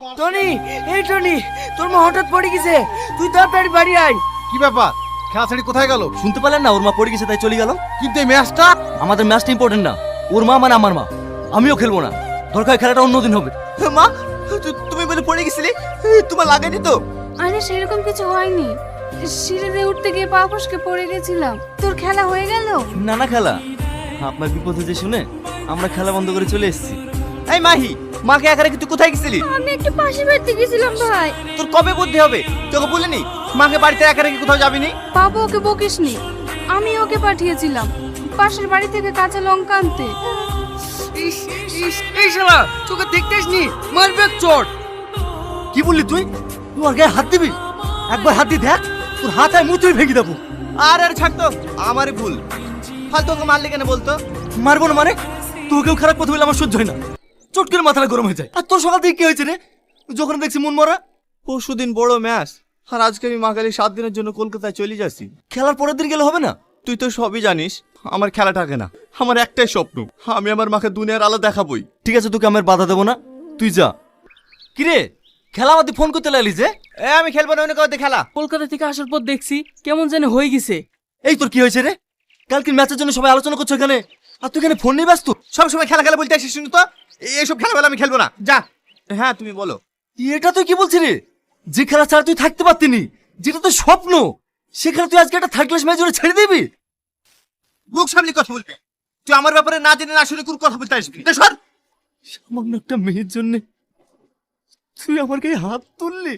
Tony, এই Tony, তোর মা হঠাৎ পড়ে গেছে, তুই তাড়াতাড়ি বাড়ি আয়। কি ব্যাপার? খেলা ছেড়ে কোথায় গেল? শুনতে পেলেন না ওর মা পড়ে গেছে তাই চলে গেল। কিন্তু এই ম্যাচটা আমাদের ম্যাচটা ইম্পর্টেন্ট না, ওর মা মানে আমার মা। আমিও খেলবো না, দরকার খেলাটা অন্যদিন হবে। মা, তুমি বলে পড়ে গেছিলে, তোমার লাগেনি তো? আরে সেরকম কিছু হয়নি, সিঁড়িতে উঠতে গিয়ে পা ফসকে পড়ে গেছিলাম। তোর খেলা হয়ে গেল? না না খেলা, আপনার বিপদ হয়েছে শুনে আমরা খেলা বন্ধ করে চলে এসেছি। এই মাহি, মাকে একা রেখে তুই কোথায় গেছিলি? আমি একটু পাশে বাড়তে গেছিলাম ভাই। তোর কবে বুদ্ধি হবে? তোকে বলিনি মাকে বাড়িতে একা রেখে কোথাও যাবিনি? বাবু ওকে বকিসনি, আমি ওকে পাঠিয়েছিলাম পাশের বাড়ি থেকে কাঁচা লঙ্কা আনতে। এই শালা, তোকে দেখতেস নি, মারবে চোট। কি বললি তুই? তোমার গায়ে হাত দিবি? একবার হাত দিয়ে দেখ, তোর হাত আর মুচুই ভেঙে দেবো। আর ছাড় তো, আমারই ভুল। ফালতু ওকে মারলি কেন বলতো? মারবো না মানে? তোকেও খারাপ কথা বলে আমার সহ্য হয় না, চট করে মাথাটা গরম হয়ে যায়। আর তোর সকাল থেকে কি হয়েছে রে? যখন দেখছি মন মরা। পরশুদিন বড় ম্যাচ, আর আজকে আমি মাকালি 7 দিনের জন্য কলকাতায় চলে যাচ্ছি। খেলার পরের দিন গেলে হবে না? তুই তো সবই জানিস, আমার খেলা থাকে না। আমার একটাই স্বপ্ন, আমি আমার মাকে দুনিয়ার আলো দেখাবই। ঠিক আছে, তোকে আমি বাধা দেবো না, তুই যা। কিরে, খেলা আমাদের ফোন করতে লাগলি যে? আমি খেলবো না, অন্য কাউকে খেলা। কলকাতা থেকে আসার পর দেখছি কেমন যেন হয়ে গেছে। এই তোর কি হয়েছে রে? কালকের ম্যাচের জন্য সবাই আলোচনা করছো এখানে, আর তুই এখানে ফোন নিয়ে ব্যস্ত। সবসময় খেলা খেলা বলতে আসিস শুনি তো, এইসব খেলাবেলা আমি খেলবো না, যা। হ্যাঁ তুমি বলো। এটা তুই কি বলছিস রে? যে খেলা ছাড়া তুই থাকতে পারতিনি, যেটা তোর স্বপ্ন, সেখানে তুই আজকে একটা থার্ড ক্লাস ম্যাচ জন্য ছেড়ে দিবি? মুখ সামনে কথা বলবি। তুই আমার ব্যাপারে না জেনে না শুনে কোন কথা বলতে আসবি? সর। সামান্য একটা মেয়ের জন্য তুই আমার গায়ে হাত তুললি?